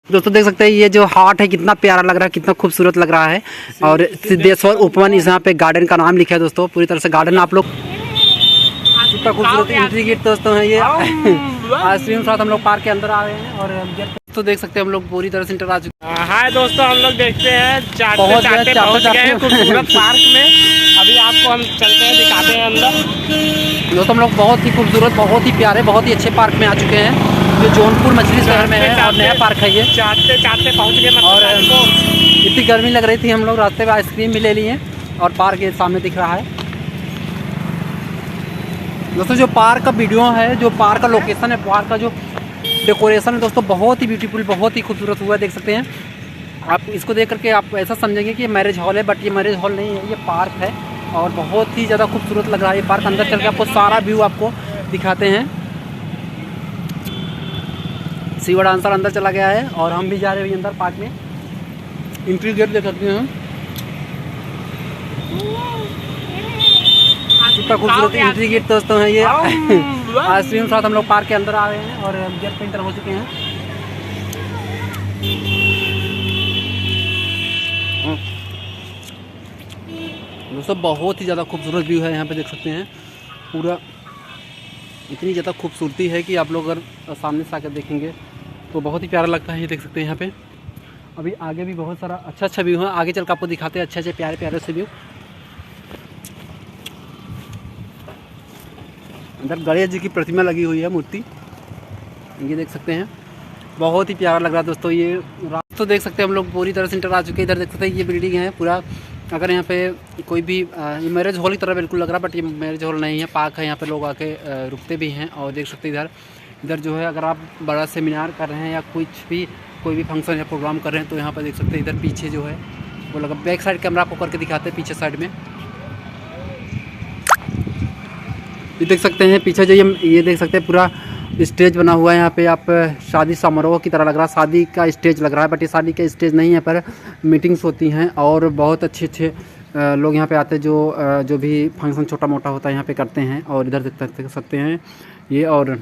दोस्तों देख सकते हैं ये जो हाट है कितना प्यारा लग रहा है, कितना खूबसूरत लग रहा है। और सिद्धेश्वर उपवन इस यहाँ पे गार्डन का नाम लिखा है दोस्तों। पूरी तरह से गार्डन आप लोग कितना खूबसूरत एंट्री गेट दोस्तों है ये। आइसक्रीम साथ हम लोग पार्क के अंदर आ रहे हैं और तो देख सकते हैं हम लोग पूरी तरह से इंटर आ चुके हैं। हाय दोस्तों, हम लोग देखते हैं पहुंच गए हैं खूबसूरत पार्क में। अभी आपको हम चलते हैं, दिखाते हैं अंदर। दोस्तों हम लोग बहुत ही खूबसूरत, बहुत ही प्यारे, बहुत ही अच्छे पार्क में आ चुके हैं जो जौनपुर मछली शहर में है और नया पार्क है ये। चाहते पहुंच गए। और इतनी गर्मी लग रही थी, हम लोग रास्ते में आइसक्रीम भी ले लिए और पार्क ये सामने दिख रहा है। दोस्तों जो पार्क का वीडियो है, जो पार्क का लोकेशन है, पार्क का जो डेकोरेशन है दोस्तों बहुत ही ब्यूटीफुल, बहुत ही खूबसूरत हुआ है। देख सकते हैं आप इसको देख करके आप ऐसा समझेंगे कि ये मैरिज हॉल है, बट ये मैरिज हॉल नहीं है, ये पार्क है। और बहुत ही ज़्यादा खूबसूरत लग रहा है ये पार्क। अंदर चल के आपको सारा व्यू आपको दिखाते हैं। शिवा डांसर अंदर चला गया है और हम भी जा रहे हैं अंदर पार्क में। एंट्री गेट देख सकते हैं, कितना खूबसूरत एंट्री गेट दोस्तों है ये। आइसक्रीम साथ हम लोग पार्क के अंदर आ रहे हैं और गेट पे एंटर हो चुके हैं। दोस्तों बहुत ही ज़्यादा खूबसूरत व्यू है यहाँ पे, देख सकते हैं पूरा। इतनी ज़्यादा खूबसूरती है कि आप लोग अगर सामने से आकर देखेंगे तो बहुत ही प्यारा लगता है। ये देख सकते हैं यहाँ पे। अभी आगे भी बहुत सारा अच्छा व्यू है, आगे चल कर आपको दिखाते हैं अच्छे प्यारे प्यारे से व्यू। अंदर गणेश जी की प्रतिमा लगी हुई है, मूर्ति, ये देख सकते हैं। बहुत ही प्यारा लग रहा है दोस्तों ये। तो देख सकते हैं हम लोग पूरी तरह से इंटर आ चुके हैं। इधर देख सकते हैं ये बिल्डिंग है पूरा। अगर यहाँ पे कोई भी ये मैरिज हॉल की तरह बिल्कुल लग रहा है, बट ये मैरिज हॉल नहीं है, पार्क है। यहाँ पे लोग आके रुकते भी हैं। और देख सकते हैं इधर जो है, अगर आप बड़ा सेमिनार कर रहे हैं या कुछ भी कोई भी फंक्शन या प्रोग्राम कर रहे हैं तो यहाँ पर देख सकते हैं इधर पीछे जो है वो लगा। बैक साइड कैमरा आपको करके दिखाते हैं, पीछे साइड में ये देख सकते हैं। पीछे जो ये देख सकते हैं पूरा स्टेज बना हुआ है यहाँ पे। आप शादी समारोह की तरह लग रहा है, शादी का स्टेज लग रहा है, बट ये शादी का स्टेज नहीं है, पर मीटिंग्स होती हैं और बहुत अच्छे लोग यहाँ पे आते हैं जो भी फंक्शन छोटा मोटा होता है यहाँ पे करते हैं। और इधर देख सकते हैं ये, और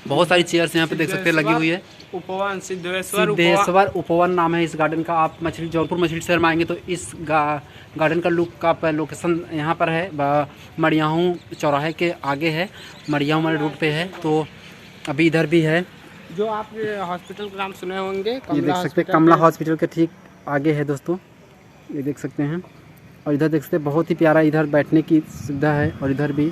बहुत सारी चेयर्स यहाँ पे देख सकते हैं लगी हुई है। उपवन सिद्धेश्वर उपवन नाम है इस गार्डन का। आप जौनपुर मछली शहर में आएंगे तो इस गार्डन का लुक का लोकेशन यहाँ पर है, मड़ियाहूँ चौराहे के आगे है, मड़ियाहूँ वाले रूट पे है। तो अभी इधर भी है, जो आप हॉस्पिटल का नाम सुने होंगे, ये देख सकते हैं कमला हॉस्पिटल के ठीक आगे है दोस्तों, ये देख सकते हैं। और इधर देख सकते हैं बहुत ही प्यारा, इधर बैठने की सुविधा है। और इधर भी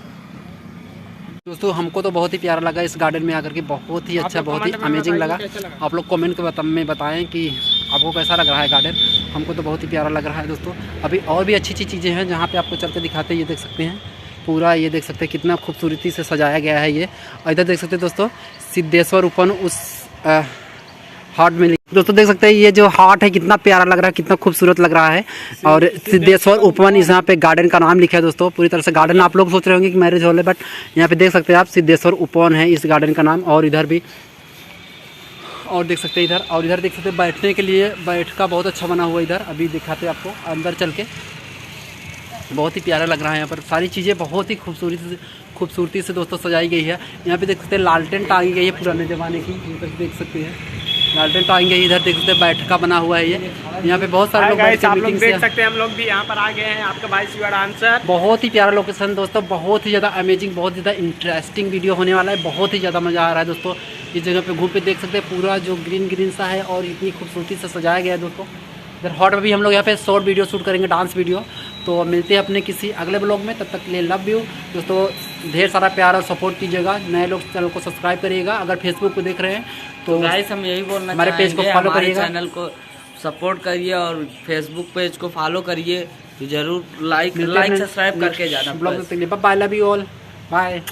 दोस्तों हमको तो बहुत ही प्यारा लगा इस गार्डन में आकर के, बहुत ही अच्छा, बहुत ही अमेजिंग लगा। आप लोग कमेंट में बताएं कि आपको कैसा लग रहा है गार्डन। हमको तो बहुत ही प्यारा लग रहा है दोस्तों। अभी और भी अच्छी चीज़ें हैं जहाँ पे आपको चल के दिखाते हैं। ये देख सकते हैं पूरा, ये देख सकते हैं कितना खूबसूरती से सजाया गया है ये। और इधर देख सकते हैं दोस्तों सिद्धेश्वर उपवन उस हाट में दोस्तों देख सकते हैं ये जो हाट है कितना प्यारा लग रहा है, कितना खूबसूरत लग रहा है। और सिद्धेश्वर उपवन इस यहाँ पे गार्डन का नाम लिखा है दोस्तों। पूरी तरह से गार्डन आप लोग सोच रहे होंगे कि मैरिज हॉल है, बट यहाँ पे देख सकते हैं आप सिद्धेश्वर उपवन है इस गार्डन का नाम। और इधर भी और देख सकते हैं इधर, और इधर देख सकते हैं बैठने के लिए बैठका बहुत अच्छा बना हुआ है इधर। अभी दिखाते हैं आपको अंदर चल के, बहुत ही प्यारा लग रहा है। यहाँ पर सारी चीज़ें बहुत ही खूबसूरती से दोस्तों सजाई गई है। यहाँ पे देख सकते हैं लालटेन टांगी गई है पुराने ज़माने की, देख सकते हैं लालटेन टांगी गई। इधर देख सकते हैं बैठका बना हुआ है ये। यहाँ पे बहुत सारे लोग देख सकते हैं। हम लोग भी यहाँ पर आ गए हैं, आपका भाई शिवा डांसर। बहुत ही प्यारा लोकेशन दोस्तों, बहुत ही ज़्यादा अमेजिंग, बहुत ज़्यादा इंटरेस्टिंग वीडियो होने वाला है। बहुत ही ज़्यादा मज़ा आ रहा है दोस्तों इस जगह पे घूम पे। देख सकते हैं पूरा जो ग्रीन सा है और इतनी खूबसूरती से सजाया गया है दोस्तों। इधर हॉट में भी हम लोग यहाँ पे शॉर्ट वीडियो शूट करेंगे, डांस वीडियो। तो मिलते हैं अपने किसी अगले ब्लॉग में, तब तक के लिए लव यू दोस्तों। ढेर सारा प्यार और सपोर्ट कीजिएगा। नए लोग चैनल को सब्सक्राइब करिएगा। अगर फेसबुक पे देख रहे हैं तो गाइस हम यही बोलना हमारे पेज को फॉलो करिएगा, चैनल को सपोर्ट करिए और फेसबुक पेज को फॉलो करिए। जरूर लाइक सब्सक्राइब करके जाना। ब्लॉग bye, love you all, bye.